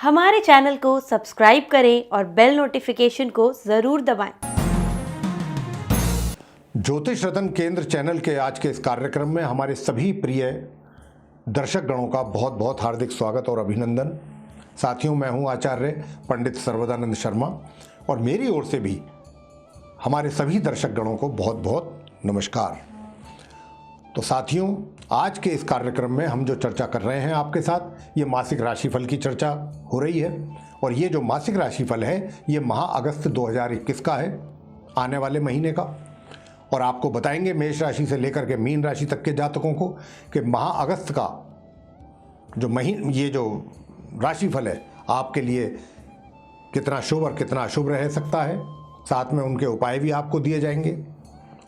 हमारे चैनल को सब्सक्राइब करें और बेल नोटिफिकेशन को ज़रूर दबाएं। ज्योतिष रतन केंद्र चैनल के आज के इस कार्यक्रम में हमारे सभी प्रिय दर्शक गणों का बहुत बहुत हार्दिक स्वागत और अभिनंदन। साथियों, मैं हूं आचार्य पंडित सर्वदानंद शर्मा और मेरी ओर से भी हमारे सभी दर्शक गणों को बहुत बहुत नमस्कार। तो साथियों, आज के इस कार्यक्रम में हम जो चर्चा कर रहे हैं आपके साथ, ये मासिक राशिफल की चर्चा हो रही है। और ये जो मासिक राशिफल है ये माह अगस्त 2021 का है, आने वाले महीने का। और आपको बताएंगे मेष राशि से लेकर के मीन राशि तक के जातकों को कि माह अगस्त का जो ये जो राशिफल है आपके लिए कितना शुभ और कितना अशुभ रह सकता है। साथ में उनके उपाय भी आपको दिए जाएंगे,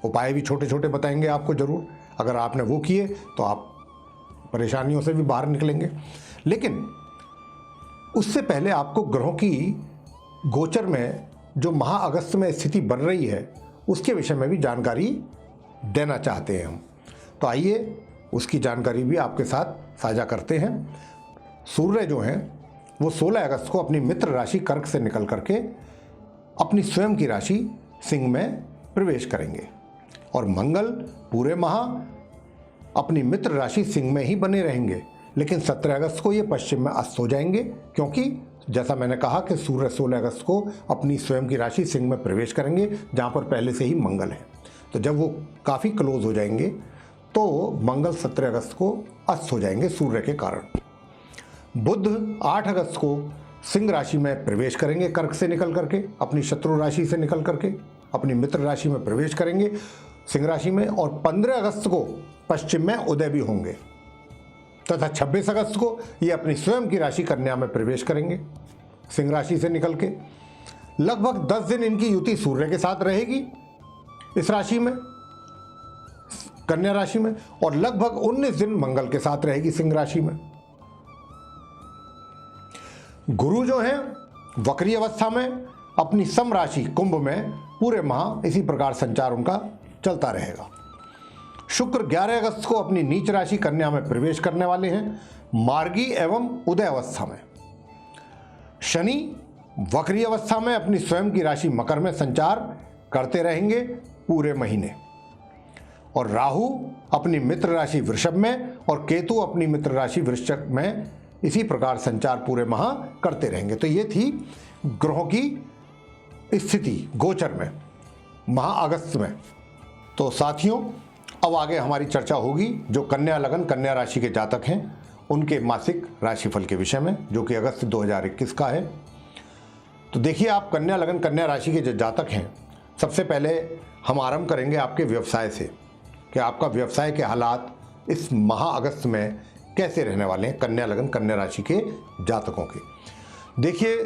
उपाय भी छोटे छोटे बताएंगे आपको ज़रूर। अगर आपने वो किए तो आप परेशानियों से भी बाहर निकलेंगे। लेकिन उससे पहले आपको ग्रहों की गोचर में जो माह अगस्त में स्थिति बन रही है उसके विषय में भी जानकारी देना चाहते हैं हम। तो आइए उसकी जानकारी भी आपके साथ साझा करते हैं। सूर्य जो हैं वो 16 अगस्त को अपनी मित्र राशि कर्क से निकल करके अपनी स्वयं की राशि सिंह में प्रवेश करेंगे और मंगल पूरे माह अपनी मित्र राशि सिंह में ही बने रहेंगे। लेकिन 17 अगस्त को ये पश्चिम में अस्त हो जाएंगे, क्योंकि जैसा मैंने कहा कि सूर्य 16 अगस्त को अपनी स्वयं की राशि सिंह में प्रवेश करेंगे, जहाँ पर पहले से ही मंगल है। तो जब वो काफ़ी क्लोज हो जाएंगे तो मंगल 17 अगस्त को अस्त हो जाएंगे सूर्य के कारण। बुध 8 अगस्त को सिंह राशि में प्रवेश करेंगे कर्क से निकल करके, अपनी शत्रु राशि से निकल करके अपनी मित्र राशि में प्रवेश करेंगे सिंह राशि में। और 15 अगस्त को पश्चिम में उदय भी होंगे तथा 26 अगस्त को ये अपनी स्वयं की राशि कन्या में प्रवेश करेंगे सिंह राशि से निकल के। लगभग 10 दिन इनकी युति सूर्य के साथ रहेगी इस राशि में, कन्या राशि में, और लगभग 19 दिन मंगल के साथ रहेगी सिंह राशि में। गुरु जो है वक्री अवस्था में अपनी सम राशि कुंभ में पूरे माह इसी प्रकार संचार उनका चलता रहेगा। शुक्र 11 अगस्त को अपनी नीच राशि कन्या में प्रवेश करने वाले हैं मार्गी एवं उदय अवस्था में। शनि वक्री अवस्था में अपनी स्वयं की राशि मकर में संचार करते रहेंगे पूरे महीने। और राहु अपनी मित्र राशि वृषभ में और केतु अपनी मित्र राशि वृश्चिक में इसी प्रकार संचार पूरे माह करते रहेंगे। तो ये थी ग्रहों की स्थिति गोचर में माह अगस्त में। तो साथियों, अब आगे हमारी चर्चा होगी जो कन्या लगन कन्या राशि के जातक हैं उनके मासिक राशिफल के विषय में, जो कि अगस्त 2021 का है। तो देखिए, आप कन्या लगन कन्या राशि के जो जातक हैं, सबसे पहले हम आरंभ करेंगे आपके व्यवसाय से कि आपका व्यवसाय के हालात इस माह अगस्त में कैसे रहने वाले हैं कन्या लगन कन्या राशि के जातकों के। देखिए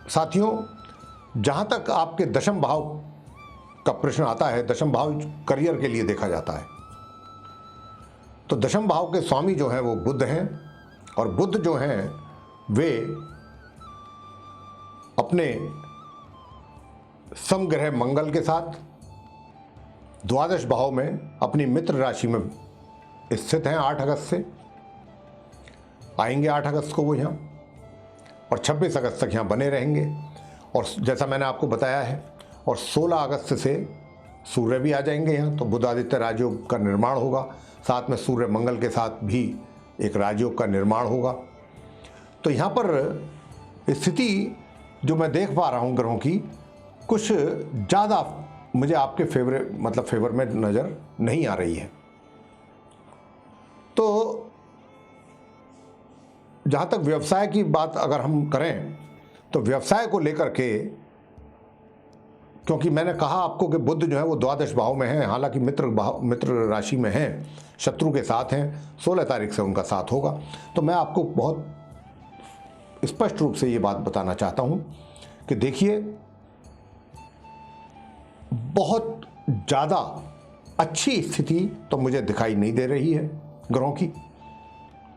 साथियों, जहाँ तक आपके दशम भाव का प्रश्न आता है, दशम भाव करियर के लिए देखा जाता है, तो दशम भाव के स्वामी जो हैं वो बुध हैं। और बुध जो हैं वे अपने समग्रह मंगल के साथ द्वादश भाव में अपनी मित्र राशि में स्थित हैं। 8 अगस्त से आएंगे, 8 अगस्त को वो यहाँ, और 26 अगस्त तक यहाँ बने रहेंगे। और जैसा मैंने आपको बताया है, और 16 अगस्त से सूर्य भी आ जाएंगे यहाँ, तो बुध आदित्य राजयोग का निर्माण होगा। साथ में सूर्य मंगल के साथ भी एक राजयोग का निर्माण होगा। तो यहाँ पर स्थिति जो मैं देख पा रहा हूँ ग्रहों की, कुछ ज़्यादा मुझे आपके फेवर में नज़र नहीं आ रही है। तो जहाँ तक व्यवसाय की बात अगर हम करें तो व्यवसाय को लेकर के, क्योंकि मैंने कहा आपको कि बुध जो है वो द्वादश भाव में है, हालांकि मित्र राशि में है, शत्रु के साथ हैं, 16 तारीख से उनका साथ होगा। तो मैं आपको बहुत स्पष्ट रूप से ये बात बताना चाहता हूँ कि देखिए, बहुत ज़्यादा अच्छी स्थिति तो मुझे दिखाई नहीं दे रही है ग्रहों की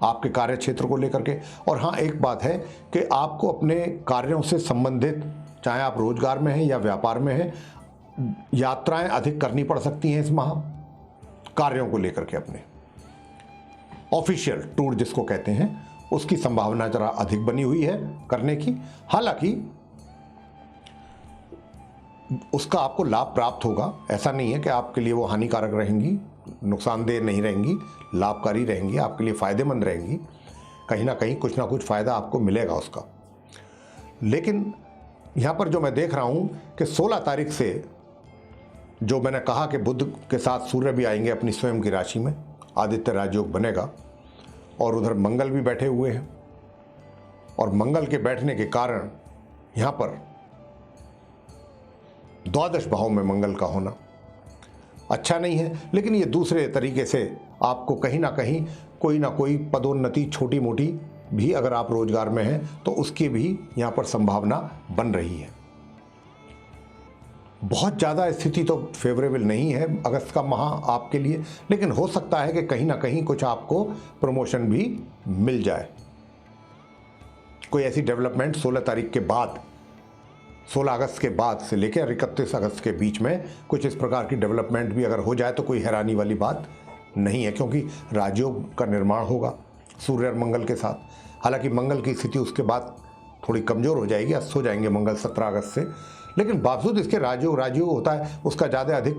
आपके कार्य क्षेत्र को लेकर के। और हाँ, एक बात है कि आपको अपने कार्यों से संबंधित, चाहे आप रोजगार में हैं या व्यापार में हैं, यात्राएं अधिक करनी पड़ सकती हैं इस माह कार्यों को लेकर के। अपने ऑफिशियल टूर जिसको कहते हैं उसकी संभावना जरा अधिक बनी हुई है करने की। हालांकि उसका आपको लाभ प्राप्त होगा, ऐसा नहीं है कि आपके लिए वो हानिकारक रहेंगी, नुकसानदेह नहीं रहेंगी, लाभकारी रहेंगी, आपके लिए फ़ायदेमंद रहेंगी। कहीं ना कहीं कुछ ना कुछ फ़ायदा आपको मिलेगा उसका। लेकिन यहाँ पर जो मैं देख रहा हूँ कि 16 तारीख से जो मैंने कहा कि बुध के साथ सूर्य भी आएंगे अपनी स्वयं की राशि में, आदित्य राजयोग बनेगा, और उधर मंगल भी बैठे हुए हैं, और मंगल के बैठने के कारण यहाँ पर द्वादश भाव में मंगल का होना अच्छा नहीं है। लेकिन ये दूसरे तरीके से आपको कहीं ना कोई पदोन्नति छोटी मोटी भी अगर आप रोजगार में हैं तो उसकी भी यहाँ पर संभावना बन रही है। बहुत ज़्यादा स्थिति तो फेवरेबल नहीं है अगस्त का माह आपके लिए, लेकिन हो सकता है कि कहीं ना कहीं कुछ आपको प्रमोशन भी मिल जाए। कोई ऐसी डेवलपमेंट 16 तारीख के बाद, 16 अगस्त के बाद से लेकर 31 अगस्त के बीच में कुछ इस प्रकार की डेवलपमेंट भी अगर हो जाए तो कोई हैरानी वाली बात नहीं है, क्योंकि राजयोग का निर्माण होगा सूर्य और मंगल के साथ। हालांकि मंगल की स्थिति उसके बाद थोड़ी कमज़ोर हो जाएगी, अस्त हो जाएंगे मंगल 17 अगस्त से, लेकिन बावजूद इसके राजयोग होता है, उसका ज़्यादा अधिक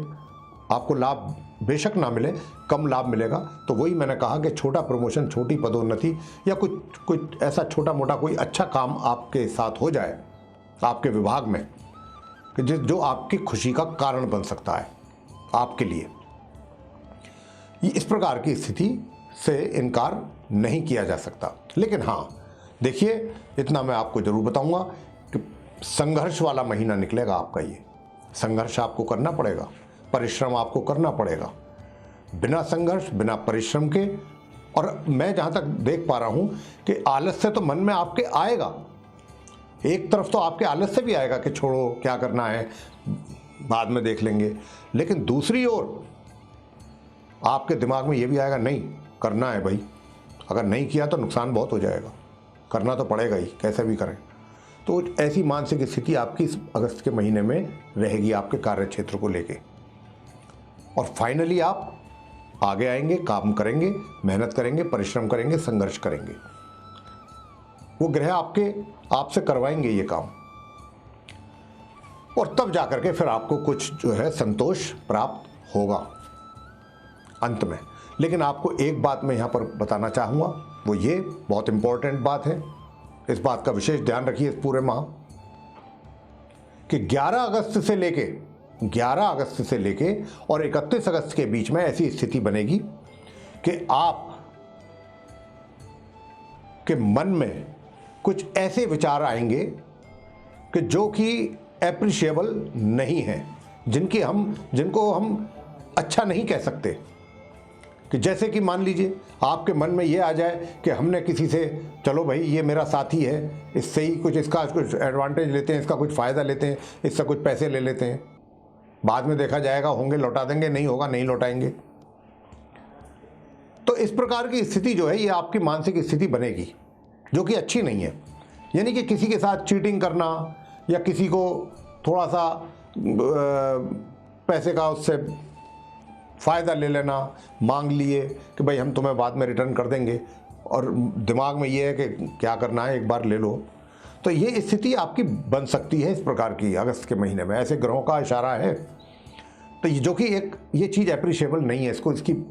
आपको लाभ बेशक ना मिले, कम लाभ मिलेगा। तो वही मैंने कहा कि छोटा प्रमोशन, छोटी पदोन्नति या कुछ ऐसा छोटा मोटा कोई अच्छा काम आपके साथ हो जाए आपके विभाग में कि जो आपकी खुशी का कारण बन सकता है आपके लिए। ये इस प्रकार की स्थिति से इनकार नहीं किया जा सकता। लेकिन हाँ देखिए, इतना मैं आपको जरूर बताऊंगा कि संघर्ष वाला महीना निकलेगा आपका। ये संघर्ष आपको करना पड़ेगा, परिश्रम आपको करना पड़ेगा। बिना संघर्ष, बिना परिश्रम के, और मैं जहाँ तक देख पा रहा हूँ कि आलस्य तो मन में आपके आएगा। एक तरफ तो आपके आलस्य भी आएगा कि छोड़ो क्या करना है, बाद में देख लेंगे, लेकिन दूसरी ओर आपके दिमाग में ये भी आएगा नहीं करना है भाई, अगर नहीं किया तो नुकसान बहुत हो जाएगा, करना तो पड़ेगा ही, कैसे भी करें। तो ऐसी मानसिक स्थिति आपकी इस अगस्त के महीने में रहेगी आपके कार्य क्षेत्र को लेके, और फाइनली आप आगे आएंगे, काम करेंगे, मेहनत करेंगे, परिश्रम करेंगे, संघर्ष करेंगे। वो ग्रह आपसे करवाएंगे ये काम, और तब जाकर के फिर आपको कुछ जो है संतोष प्राप्त होगा अंत में। लेकिन आपको एक बात मैं यहाँ पर बताना चाहूँगा, वो ये बहुत इंपॉर्टेंट बात है, इस बात का विशेष ध्यान रखिए इस पूरे माह कि 11 अगस्त से लेके और 31 अगस्त के बीच में ऐसी स्थिति बनेगी कि आप के मन में कुछ ऐसे विचार आएंगे कि जो कि एप्रिशिएबल नहीं है, जिनको हम अच्छा नहीं कह सकते। कि जैसे कि मान लीजिए आपके मन में ये आ जाए कि हमने किसी से, चलो भाई ये मेरा साथी है, इससे ही इसका कुछ एडवांटेज लेते हैं, इसका कुछ फ़ायदा लेते हैं, इससे कुछ पैसे ले लेते हैं, बाद में देखा जाएगा, होंगे लौटा देंगे, नहीं होगा नहीं लौटाएंगे। तो इस प्रकार की स्थिति जो है ये आपकी मानसिक स्थिति बनेगी, जो कि अच्छी नहीं है। यानी कि किसी के साथ चीटिंग करना या किसी को थोड़ा सा पैसे का उससे फ़ायदा ले लेना, मांग लिए कि भाई हम तुम्हें बाद में रिटर्न कर देंगे, और दिमाग में ये है कि क्या करना है एक बार ले लो। तो ये स्थिति आपकी बन सकती है इस प्रकार की अगस्त के महीने में, ऐसे ग्रहों का इशारा है। तो ये जो कि ये चीज़ एप्रिशिएबल नहीं है,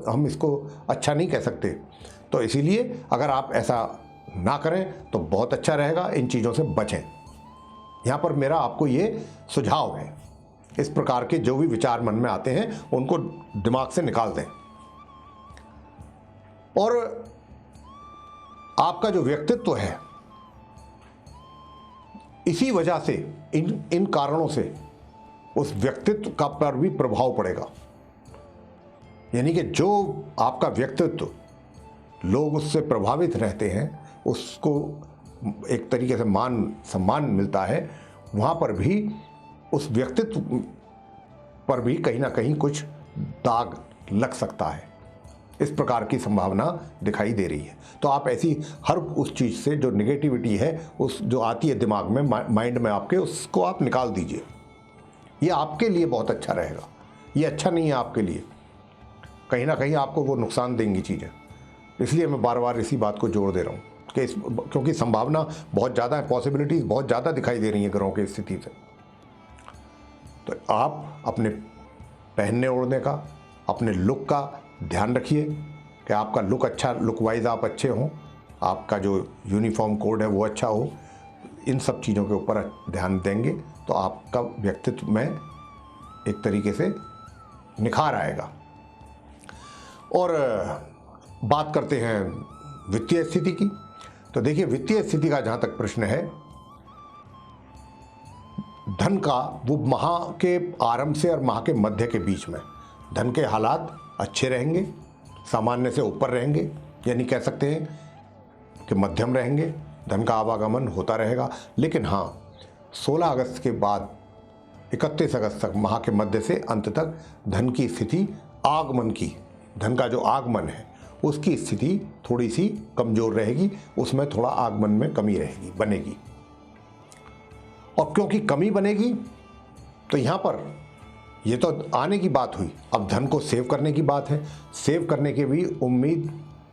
हम इसको अच्छा नहीं कह सकते। तो इसीलिए अगर आप ऐसा ना करें तो बहुत अच्छा रहेगा, इन चीज़ों से बचें। यहाँ पर मेरा आपको ये सुझाव है, इस प्रकार के जो भी विचार मन में आते हैं उनको दिमाग से निकाल दें। और आपका जो व्यक्तित्व है, इसी वजह से इन कारणों से उस व्यक्तित्व का पर भी प्रभाव पड़ेगा। यानी कि जो आपका व्यक्तित्व लोग उससे प्रभावित रहते हैं, उसको एक तरीके से मान सम्मान मिलता है, वहाँ पर भी उस व्यक्तित्व पर भी कहीं ना कहीं कुछ दाग लग सकता है। इस प्रकार की संभावना दिखाई दे रही है। तो आप ऐसी हर उस चीज़ से जो नेगेटिविटी है, उस जो आती है दिमाग में, माइंड में आपके, उसको आप निकाल दीजिए। ये आपके लिए बहुत अच्छा रहेगा। ये अच्छा नहीं है आपके लिए, कहीं ना कहीं आपको वो नुकसान देंगी चीज़ें। इसलिए मैं बार बार इसी बात को जोड़ दे रहा हूँ। कि क्योंकि संभावना बहुत ज़्यादा है, पॉसिबिलिटीज़ बहुत ज़्यादा दिखाई दे रही हैं ग्रहों की स्थिति से। तो आप अपने पहनने ओढ़ने का, अपने लुक का ध्यान रखिए कि आपका लुक अच्छा, लुक वाइज आप अच्छे हों, आपका जो यूनिफॉर्म कोड है वो अच्छा हो। इन सब चीज़ों के ऊपर ध्यान देंगे तो आपका व्यक्तित्व में एक तरीके से निखार आएगा। और बात करते हैं वित्तीय स्थिति की। तो देखिए, वित्तीय स्थिति का जहाँ तक प्रश्न है, धन का वो माह के आरंभ से और माह के मध्य के बीच में धन के हालात अच्छे रहेंगे, सामान्य से ऊपर रहेंगे, यानी कह सकते हैं कि मध्यम रहेंगे, धन का आवागमन होता रहेगा। लेकिन हाँ, 16 अगस्त के बाद 31 अगस्त तक माह के मध्य से अंत तक धन की स्थिति, आगमन की, धन का जो आगमन है उसकी स्थिति थोड़ी सी कमज़ोर रहेगी, उसमें थोड़ा आगमन में कमी रहेगी, बनेगी। और क्योंकि कमी बनेगी तो यहाँ पर ये तो आने की बात हुई, अब धन को सेव करने की बात है। सेव करने की भी उम्मीद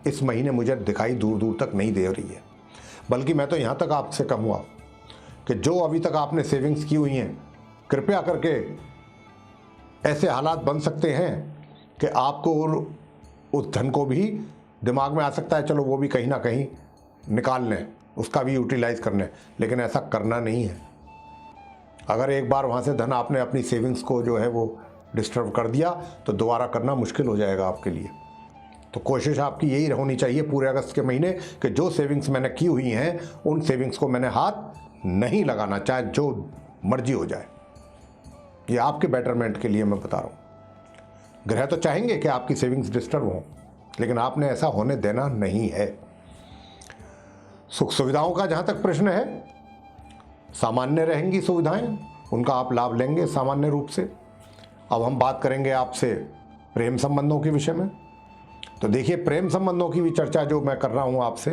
इस महीने मुझे दिखाई दूर दूर तक नहीं दे रही है। बल्कि मैं तो यहाँ तक आपसे कहूँगा कि जो अभी तक आपने सेविंग्स की हुई हैं, कृपया करके ऐसे हालात बन सकते हैं कि आपको उस धन को भी दिमाग में आ सकता है चलो वो भी कहीं ना कहीं निकाल लें, उसका भी यूटिलाइज कर लें, लेकिन ऐसा करना नहीं है। अगर एक बार वहाँ से धन आपने अपनी सेविंग्स को जो है वो डिस्टर्ब कर दिया तो दोबारा करना मुश्किल हो जाएगा आपके लिए। तो कोशिश आपकी यही होनी चाहिए पूरे अगस्त के महीने कि जो सेविंग्स मैंने की हुई हैं उन सेविंग्स को मैंने हाथ नहीं लगाना, चाहे जो मर्जी हो जाए। ये आपके बेटरमेंट के लिए मैं बता रहा हूँ। ग्रह तो चाहेंगे कि आपकी सेविंग्स डिस्टर्ब हों, लेकिन आपने ऐसा होने देना नहीं है। सुख सुविधाओं का जहाँ तक प्रश्न है, सामान्य रहेंगी सुविधाएं, उनका आप लाभ लेंगे सामान्य रूप से। अब हम बात करेंगे आपसे प्रेम संबंधों के विषय में। तो देखिए, प्रेम संबंधों की भी चर्चा जो मैं कर रहा हूँ आपसे,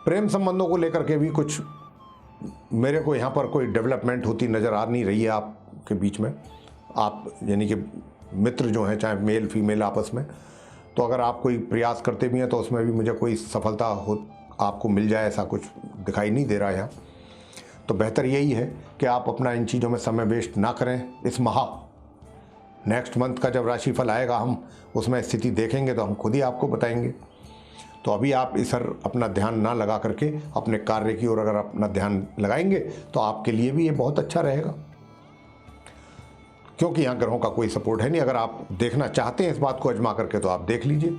प्रेम संबंधों को लेकर के भी कुछ मेरे को यहाँ पर कोई डेवलपमेंट होती नज़र आ नहीं रही है आपके बीच में। आप यानी कि मित्र जो हैं, चाहे मेल फीमेल आपस में, तो अगर आप कोई प्रयास करते भी हैं तो उसमें भी मुझे कोई सफलता हो आपको मिल जाए ऐसा कुछ दिखाई नहीं दे रहा है यहाँ। तो बेहतर यही है कि आप अपना इन चीज़ों में समय वेस्ट ना करें इस माह। नेक्स्ट मंथ का जब राशिफल आएगा हम उसमें स्थिति देखेंगे तो हम खुद ही आपको बताएंगे। तो अभी आप इस पर अपना ध्यान ना लगा करके अपने कार्य की ओर अगर अपना ध्यान लगाएंगे तो आपके लिए भी ये बहुत अच्छा रहेगा, क्योंकि यहाँ ग्रहों का कोई सपोर्ट है नहीं। अगर आप देखना चाहते हैं इस बात को आजमा करके तो आप देख लीजिए।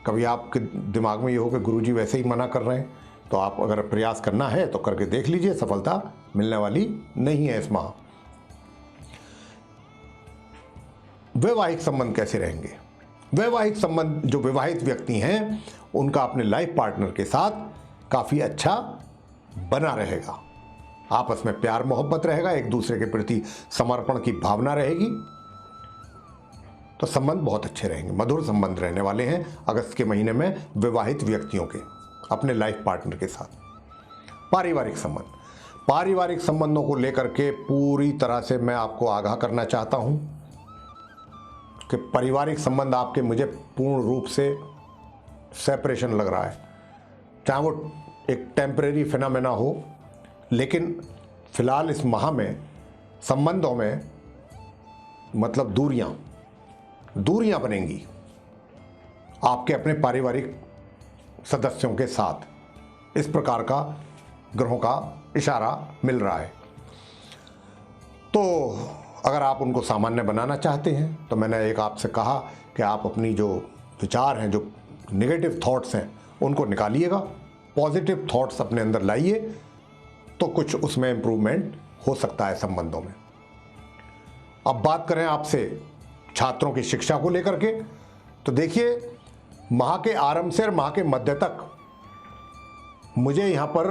कभी आपके दिमाग में ये हो कि गुरुजी वैसे ही मना कर रहे हैं, तो आप अगर प्रयास करना है तो करके देख लीजिए, सफलता मिलने वाली नहीं है इस माह। वैवाहिक संबंध कैसे रहेंगे? वैवाहिक संबंध, जो विवाहित व्यक्ति हैं उनका अपने लाइफ पार्टनर के साथ काफ़ी अच्छा बना रहेगा। आपस में प्यार मोहब्बत रहेगा, एक दूसरे के प्रति समर्पण की भावना रहेगी, तो संबंध बहुत अच्छे रहेंगे, मधुर संबंध रहने वाले हैं अगस्त के महीने में विवाहित व्यक्तियों के अपने लाइफ पार्टनर के साथ। पारिवारिक संबंध, पारिवारिक संबंधों को लेकर के पूरी तरह से मैं आपको आगाह करना चाहता हूं कि पारिवारिक संबंध आपके मुझे पूर्ण रूप से सेपरेशन लग रहा है। चाहे वो एक टेम्परेरी फिनोमेना हो, लेकिन फिलहाल इस माह में संबंधों में मतलब दूरियां बनेंगी आपके अपने पारिवारिक सदस्यों के साथ। इस प्रकार का ग्रहों का इशारा मिल रहा है। तो अगर आप उनको सामान्य बनाना चाहते हैं तो मैंने एक आपसे कहा कि आप अपनी जो विचार हैं, जो नेगेटिव थॉट्स हैं, उनको निकालिएगा, पॉजिटिव थॉट्स अपने अंदर लाइए, तो कुछ उसमें इम्प्रूवमेंट हो सकता है संबंधों में। अब बात करें आपसे छात्रों की शिक्षा को लेकर के, तो देखिए, माह के आरंभ से और माह के मध्य तक मुझे यहाँ पर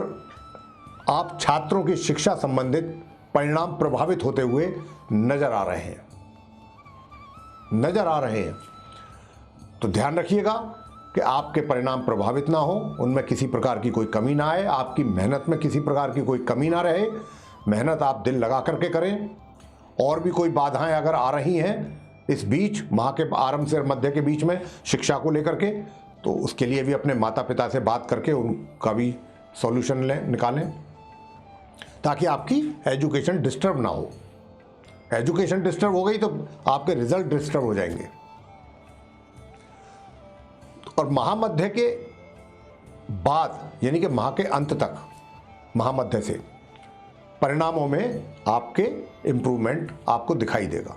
आप छात्रों की शिक्षा संबंधित परिणाम प्रभावित होते हुए नजर आ रहे हैं। तो ध्यान रखिएगा कि आपके परिणाम प्रभावित ना हो, उनमें किसी प्रकार की कोई कमी ना आए, आपकी मेहनत में किसी प्रकार की कोई कमी ना रहे। मेहनत आप दिल लगा करके करें। और भी कोई बाधाएं अगर आ रही हैं इस बीच, माह के आरंभ से मध्य के बीच में शिक्षा को लेकर के, तो उसके लिए भी अपने माता पिता से बात करके उनका भी सॉल्यूशन निकालें, ताकि आपकी एजुकेशन डिस्टर्ब ना हो। एजुकेशन डिस्टर्ब हो गई तो आपके रिजल्ट डिस्टर्ब हो जाएंगे। और महामध्य के बाद यानी कि माह के अंत तक, महामध्य से परिणामों में आपके इम्प्रूवमेंट आपको दिखाई देगा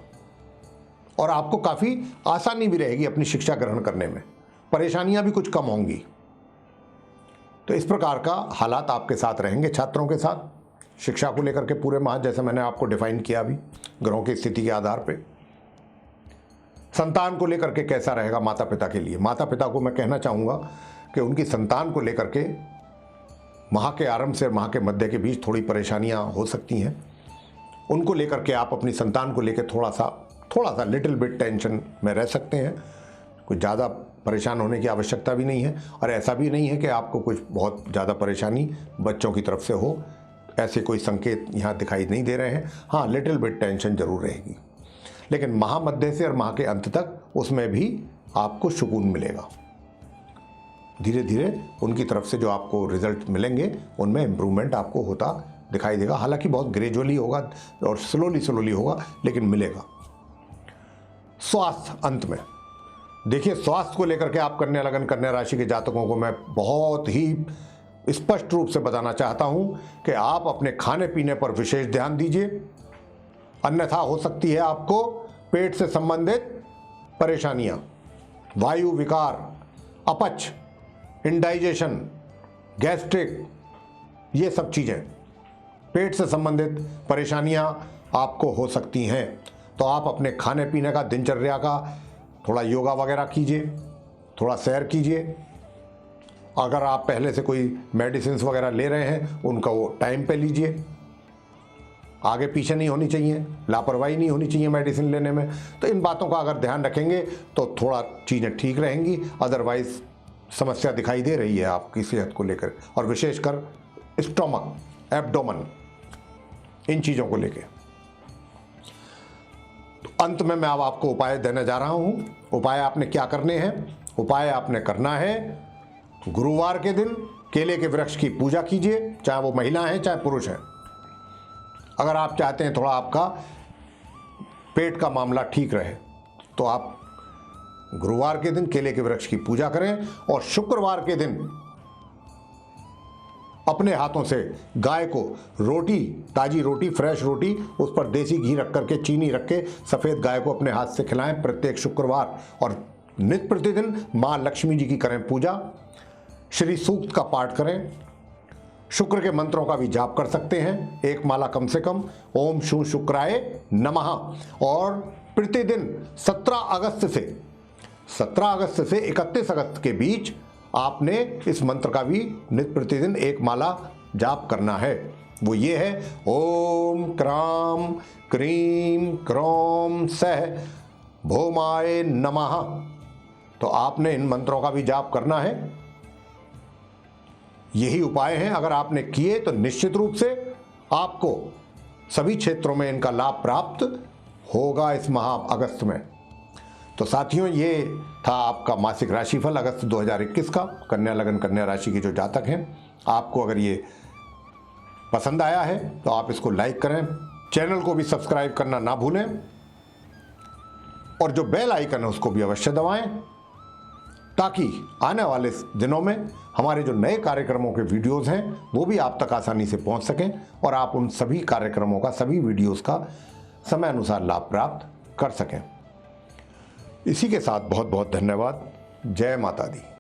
और आपको काफ़ी आसानी भी रहेगी अपनी शिक्षा ग्रहण करने में, परेशानियां भी कुछ कम होंगी। तो इस प्रकार का हालात आपके साथ रहेंगे छात्रों के साथ शिक्षा को लेकर के पूरे माह, जैसे मैंने आपको डिफाइन किया अभी ग्रहों की स्थिति के आधार पे। संतान को लेकर के कैसा रहेगा माता पिता के लिए? माता पिता को मैं कहना चाहूँगा कि उनकी संतान को लेकर के माह के आरंभ से माह के मध्य के बीच थोड़ी परेशानियां हो सकती हैं। उनको लेकर के आप अपनी संतान को लेकर थोड़ा सा लिटिल बिट टेंशन में रह सकते हैं। कुछ ज़्यादा परेशान होने की आवश्यकता भी नहीं है, और ऐसा भी नहीं है कि आपको कुछ बहुत ज़्यादा परेशानी बच्चों की तरफ से हो, ऐसे कोई संकेत यहाँ दिखाई नहीं दे रहे हैं। हाँ, लिटिल बिट टेंशन जरूर रहेगी, लेकिन माह मध्य से और माह के अंत तक उसमें भी आपको सुकून मिलेगा। धीरे धीरे उनकी तरफ से जो आपको रिजल्ट मिलेंगे उनमें इम्प्रूवमेंट आपको होता दिखाई देगा। हालांकि बहुत ग्रेजुअली होगा और स्लोली होगा, लेकिन मिलेगा। स्वास्थ्य, अंत में देखिए, स्वास्थ्य को लेकर के आप कन्या लगन कन्या राशि के जातकों को मैं बहुत ही स्पष्ट रूप से बताना चाहता हूं कि आप अपने खाने पीने पर विशेष ध्यान दीजिए, अन्यथा हो सकती है आपको पेट से संबंधित परेशानियां, वायु विकार, अपच, इंडाइजेशन, गैस्ट्रिक, ये सब चीज़ें, पेट से संबंधित परेशानियां आपको हो सकती हैं। तो आप अपने खाने पीने का, दिनचर्या का थोड़ा योगा वगैरह कीजिए, थोड़ा सैर कीजिए। अगर आप पहले से कोई मेडिसिन वगैरह ले रहे हैं उनका वो टाइम पे लीजिए, आगे पीछे नहीं होनी चाहिए, लापरवाही नहीं होनी चाहिए मेडिसिन लेने में। तो इन बातों का अगर ध्यान रखेंगे तो थोड़ा चीज़ें ठीक रहेंगी। अदरवाइज समस्या दिखाई दे रही है आपकी सेहत को लेकर, और विशेषकर स्टोमक, एब्डोमेन, इन चीज़ों को लेकर। तो अंत में मैं अब आपको उपाय देने जा रहा हूं। उपाय आपने क्या करने हैं? उपाय आपने करना है, गुरुवार के दिन केले के वृक्ष की पूजा कीजिए, चाहे वो महिला हैं चाहे पुरुष हैं। अगर आप चाहते हैं थोड़ा आपका पेट का मामला ठीक रहे तो आप गुरुवार के दिन केले के वृक्ष की पूजा करें, और शुक्रवार के दिन अपने हाथों से गाय को रोटी, ताजी रोटी, फ्रेश रोटी, उस पर देसी घी रख करके, चीनी रख के सफ़ेद गाय को अपने हाथ से खिलाएं प्रत्येक शुक्रवार। और नित्य प्रतिदिन माँ लक्ष्मी जी की करें पूजा, श्री सूक्त का पाठ करें, शुक्र के मंत्रों का भी जाप कर सकते हैं, एक माला कम से कम, ओम शू शुक्राय नमः। और प्रतिदिन 17 अगस्त से 31 अगस्त के बीच आपने इस मंत्र का भी नित्य प्रतिदिन एक माला जाप करना है। वो ये है, ओम क्राम क्रीम क्रोम सह भौमाय नमः। तो आपने इन मंत्रों का भी जाप करना है। यही उपाय हैं, अगर आपने किए तो निश्चित रूप से आपको सभी क्षेत्रों में इनका लाभ प्राप्त होगा इस माह अगस्त में। तो साथियों, ये था आपका मासिक राशिफल अगस्त 2021 का कन्या लगन कन्या राशि के जो जातक हैं। आपको अगर ये पसंद आया है तो आप इसको लाइक करें, चैनल को भी सब्सक्राइब करना ना भूलें, और जो बेल आइकन है उसको भी अवश्य दबाएं, ताकि आने वाले दिनों में हमारे जो नए कार्यक्रमों के वीडियोस हैं वो भी आप तक आसानी से पहुंच सकें, और आप उन सभी कार्यक्रमों का, सभी वीडियोस का समय अनुसार लाभ प्राप्त कर सकें। इसी के साथ बहुत बहुत धन्यवाद। जय माता दी।